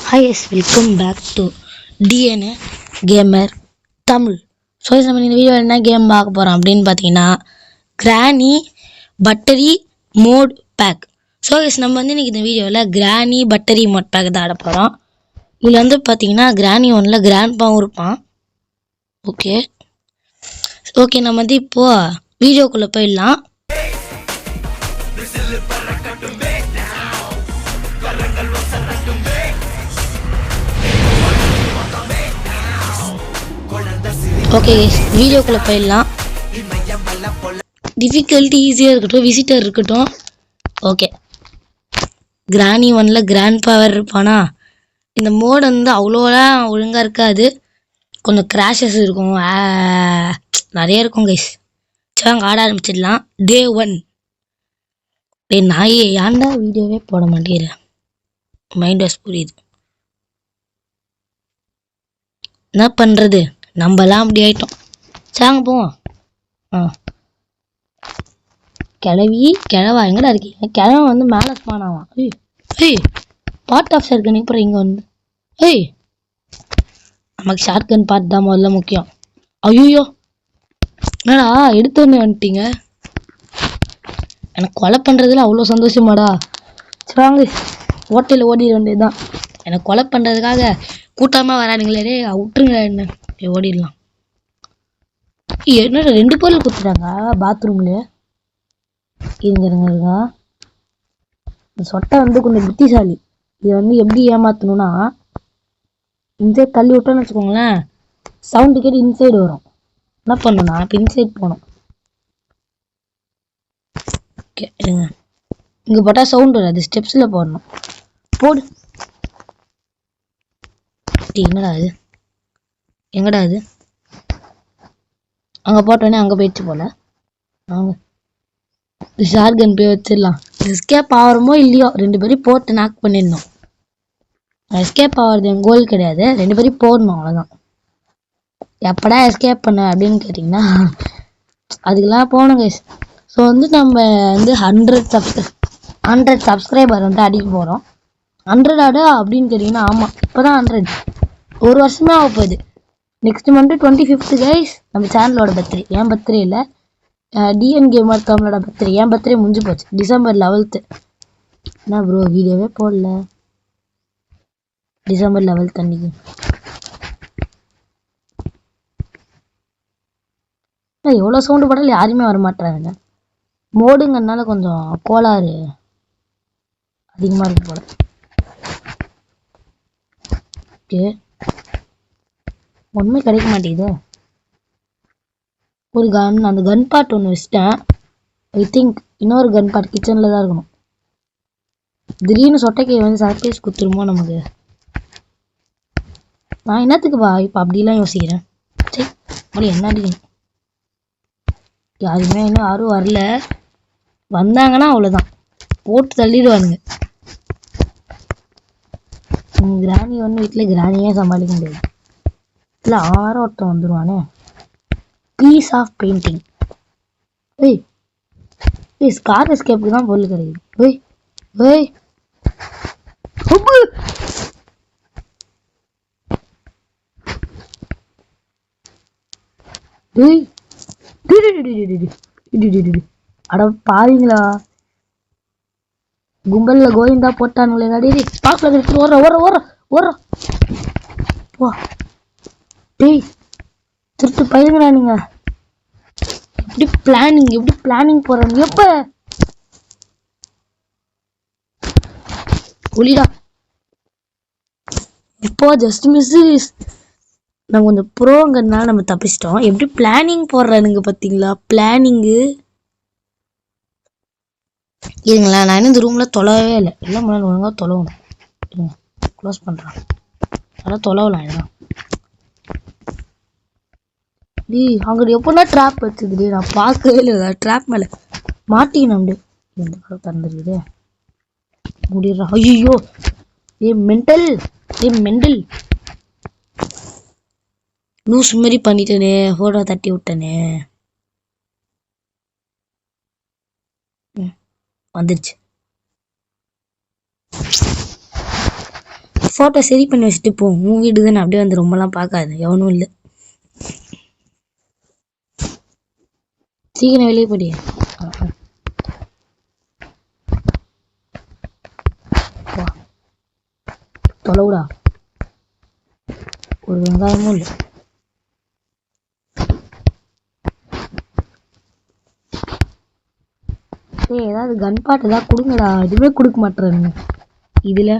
Hi guys, welcome back to DNA Gamer Tamil. So நம்ம இந்த video என்ன கேம் பார்க்க போகிறோம் அப்படின்னு பார்த்தீங்கன்னா கிரானி பட்டரி மோட் பேக். ஸோ நம்ம இன்றைக்கி இந்த வீடியோவில் கிரானி பட்டரி மோட் பேக் தான் ஆட போகிறோம். இதில் பார்த்தீங்கன்னா கிரானி ஒன்றில் கிராண்ட்பாவும் இருப்பான். ஓகே நம்ம இப்போது வீடியோக்குள்ளே போயிடலாம். ஓகே வீடியோக்குள்ளே போயிடலாம். டிஃபிகல்ட்டி ஈஸியாக இருக்கட்டும், விசிட்டர் இருக்கட்டும். ஓகே கிரானி ஒன்னில் கிராண்ட் பவர் இருப்பானா. இந்த மோடு அவ்வளோலாம் ஒழுங்காக இருக்காது, கொஞ்சம் கிராஷஸ் இருக்கும், நிறைய இருக்கும் கைஸ். சரி அங்கே ஆட ஆரம்பிச்சிடலாம். டே 1. நான் ஏன்டா வீடியோவே போட மாட்டேங்கிறேன், மைண்ட் வாஷ் புரியுது. என்ன பண்ணுறது, நம்மலாம் அப்படி ஆயிட்டோம். சாங்க போவோம். கிழவா எங்கடா இருக்கீங்க? கிழவன் மேலே ஸ்பான் ஆவான். பார்ட் ஆஃப் ஷார்ட் கன் இப்போ இங்கே நமக்கு ஷார்ட் கன் பார்ட் தான் முதல்ல முக்கியம். ஐயோ என்னடா எடுத்தோன்னு வந்துட்டீங்க. எனக்கு கொலை பண்ணுறதுல அவ்வளோ சந்தோஷமாடா. வாங்க ஹோட்டலில் ஓடிட வேண்டியதுதான். எனக்கு கொலை பண்ணுறதுக்காக கூட்டமாக வரானுங்களே, விட்டுருங்க என்ன, ஓடிடலாம். என்னடா 2 பொருள் கொடுத்துட்டாங்க பாத்ரூம்லேயே. இருங்க இந்த சொட்டை கொஞ்சம் புத்திசாலி. இதை எப்படி ஏமாற்றணும்னா, இன்சைட் தள்ளி விட்டோன்னு வச்சுக்கோங்களேன், சவுண்டு கேட்டு இன்சைடு வரும். என்ன பண்ணணும்னா இப்போ இன்சைட் போகணும். ஓகே இருங்க, இங்கே போட்டால் சவுண்டு வராது, ஸ்டெப்ஸில் போடணும். போடு. என்னடா இது, எங்கடா இது? அங்கே போட்டோன்னே அங்கே போயிடுச்சு போல். அவங்க ஷார்கன் போய் வச்சிடலாம். எஸ்கேப் ஆகிறமோ இல்லையோ 2 பேரையும் போட்டு நாக் பண்ணிடணும். எஸ்கேப் ஆகிறது என் கோல் கிடையாது, 2 பேரையும் போடணும், அவ்வளோதான். எப்படா எஸ்கேப் பண்ண அப்படின்னு கேட்டிங்கன்னா அதுக்கெல்லாம் போகணும் கைஸ். ஸோ நம்ம 100 சப்ஸ்கிரைபர் அடிக்க போகிறோம். 100 ஆடு அப்படின்னு கேட்டிங்கன்னா ஆமாம், இப்போ தான் 100, 1 வருஷமே ஆக போகுது. நெக்ஸ்ட் மந்த்து 25th கைஸ் நம்ம சேனலோட பர்த்டே. என் பர்த்டே இல்லை, டிஎன் கேமர் தமிழோட பர்த்டே. என் பர்த்டே முடிஞ்சு போச்சு டிசம்பர் 11th. என்ன ப்ரோ வீடியோவே போடல டிசம்பர் 11th அன்னைக்கு? எவ்வளோ சவுண்டு போட்டாலும் யாருமே வரமாட்டாங்க. மோடுங்கனால கொஞ்சம் கோளாறு அதிகமாக இருக்கு போல. ஓகே ஒன்றுமே கிடைக்க மாட்டேங்குது. ஒரு கன், அந்த கன் பார்ட் ஒன்று வச்சிட்டேன். ஐ திங்க் இன்னொரு கன் பார்ட் கிச்சனில் தான் இருக்கணும். திடீர்னு சொட்டைக்கு சர்ப்ரைஸ் கொடுத்துருமோ நமக்கு. நான் என்னத்துக்குப்பா இப்போ அப்படிலாம் யோசிக்கிறேன். சரி அப்படி என்ன அடிக்கணும். யாருமே இன்னும் யாரும் வரல, வந்தாங்கன்னா அவ்வளோதான், போட்டு தள்ளிடுவானுங்க. கிராணி வீட்டில் கிராணியே சமாளிக்க முடியாது. இல்லை ஆரோ ஒருத்தன் வந்துடுவானே. Piece of painting. ஸ்கார் எஸ்கேப்புக்கு தான் பொருள் கிடைக்குது. அட பாருங்களா, கும்பல்ல கோவிந்தா போட்டானுங்களே. நடி பாக்கல எடுத்து ஓர திருட்டு பயிருங்கடா நீங்க. எப்படி பிளானிங் போறாங்க எப்ப ஒளிடா. இப்போ ஜஸ்ட் மிஸ். நம்ம கொஞ்சம் ப்ரோங்கிறதுனால நம்ம தப்பிச்சிட்டோம். எப்படி பிளானிங் போடுறானுங்க பார்த்தீங்களா, பிளானிங்கு. இருங்களா, நான் இன்னும் இந்த ரூமில் தொலைவே இல்லை. எல்லாம் முன்னாடி ஒழுங்காக தொலைவணும். க்ளோஸ் பண்ணுறான், அதெல்லாம் தொலைவலாம். இதெல்லாம் அங்கே எப்போனா ட்ராப் வச்சுது, நான் பார்க்கவே இல்லை. ட்ராப் மேலே மாட்டிக்கணும். அப்படியே இந்த பக்கம் திறந்துருக்குது, முடிடுறான். ஐயோ மெண்டல் லூஸ் மாரி பண்ணிட்டேனே, ஃபோட்டோ தட்டி விட்டனே. வந்துடுச்சு. ஃபோட்டோ சரி பண்ணி வச்சுட்டு போ. உன் வீடு தானே, அப்படியே வந்து ரொம்பலாம் பார்க்காது, எவனும் இல்லை. சீக்கிரம் வெளியே போடிய. தொலைவுடா, ஒரு வெங்காயமும் இல்லை. ஏதாவது கன் பாட்டு ஏதாவது கொடுங்கடா, எதுவுமே கொடுக்க மாட்டேறானுங்க. இதுல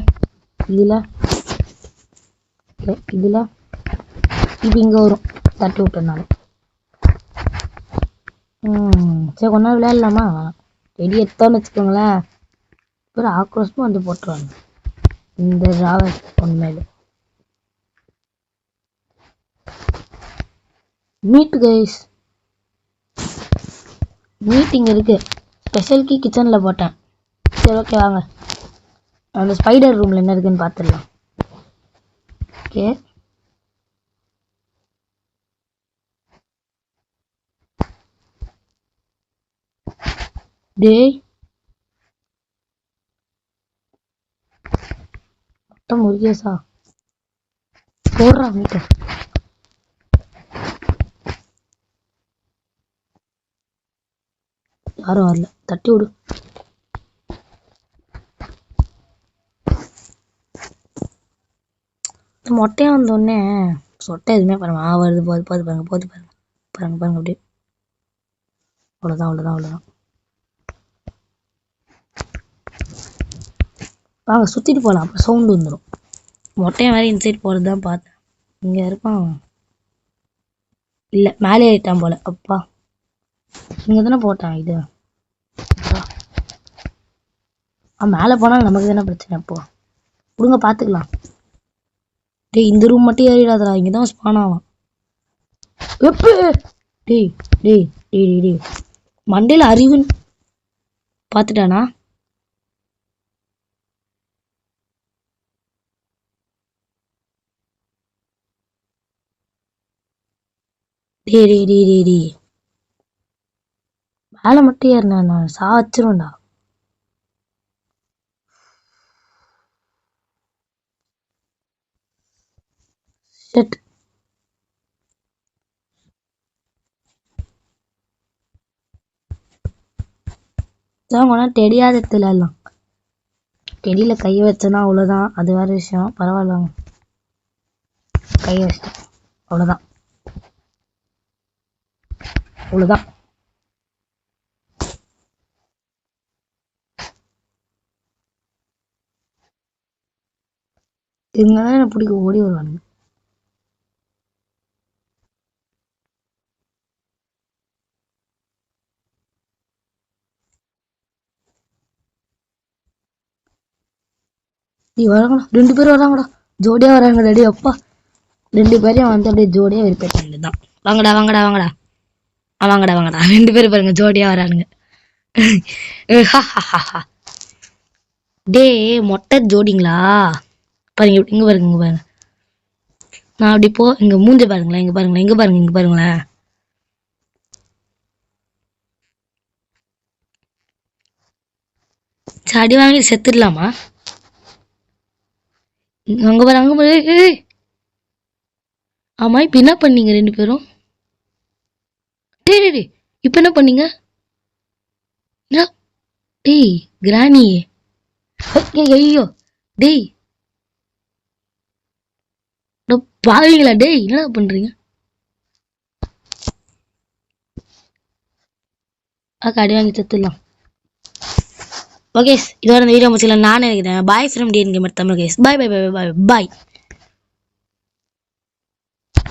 இதுல இதுல இப்போ இங்கே வரும் தட்டி விட்டனால. சரி கொஞ்ச நாள் விளையாடலாமா? ரெடி எடுத்தோன்னு வச்சுக்கோங்களேன், ஒரு ஆக்ரோஷமும் வந்து போட்டுருவாங்க இந்த ராவல் உண்மையில. மீட் கைஸ், மீட்டிங் இருக்கு. ஸ்பெஷல் கீ கிச்சனில் போட்டேன். சரி ஓகே வாங்க, அந்த ஸ்பைடர் ரூமில் என்ன இருக்குன்னு பார்த்துடலாம். ஓகே டேய், மொத்தம் முருகேசா போடுறா மீட்டர். யாரும் வரல, தட்டி விடு. மொட்டையா வந்தோடனே சொட்டை எதுவுமே பாருங்க, வருது போது போது பாருங்க, போது பாருங்க, பாருங்க பாருங்க அப்படியே. அவ்வளோதான் அவ்வளோதான் அவ்வளோதான். வாங்க சுற்றிட்டு போகலாம், அப்புறம் சவுண்டு வந்துடும். மொட்டையை வேறு இன்சைட் போகிறது தான் பார்த்தேன். இங்கே இருப்பான் இல்லை, மேலே ஏறிட்டான் போல. அப்பா இங்கே தானே போட்டான் இது. மேலே போனால் நமக்கு தானே பிரச்சனை. அப்போ கொடுங்க பார்த்துக்கலாம். டேய் இந்த ரூம் மட்டும் ஏறிடாதடா, இங்கே தான் ஸ்பான் ஆகும். எப்போ டேய் டேய் டேய் டேய் மண்டையில் அறிவுன்னு பார்த்துட்டானா? டேய் டேய் டேய் டேய் டேய் மேலே மட்டும் ஏறினா நான் வச்சிருவேன்டா. ஷட். தெரியாத எல்லாம் டெடியில் கையை வச்சேன்னா அவ்வளோதான், அது வேறு விஷயம். பரவாயில்லங்க, கையை வச்சிட்டேன் அவ்வளோதான், அவ்வளோதான். இவங்க தான் எனக்கு பிடிக்கும், ஓடி வருவானுங்க. வராங்கடா, 2 பேரும் வராங்கடா, ஜோடியா வராங்கடா. டேய் அப்பா, 2 பேரையும் வந்து அப்படியே ஜோடியா வெறுப்பேற்ற வேண்டியதுதான். வாங்கடா வாங்கடா வாங்கடா, வாங்கடா வாங்கடா. 2 பேரும் பாருங்க ஜோடியா வரானுங்க. டே மொட்டை ஜோடிங்களா பாருங்க, இங்க பாருங்க, இங்க பாருங்க. நான் அப்படி போ, இங்க மூஞ்ச பாருங்களேன், இங்க பாருங்களேன், இங்க பாருங்க, இங்க பாருங்களேன். அடி வாங்கி செத்துடலாமா? அங்க பாரு, அங்க பாரு. ஆமா, இப்ப என்ன பண்ணீங்க 2 பேரும்? டேய் இப்ப என்ன பண்ணீங்க? டேய் கிராணி, ஐயோ டேய் பாவீங்களா? டேய் என்னடா பண்றீங்க? அடி வாங்கி செத்துடலாம். ஓகே இதோட இந்த வீடியோ முடிச்சுக்கலாம் நான் நினைக்கிறேன். Bye from TN gamer Tamil guys. Bye bye bye bye bye.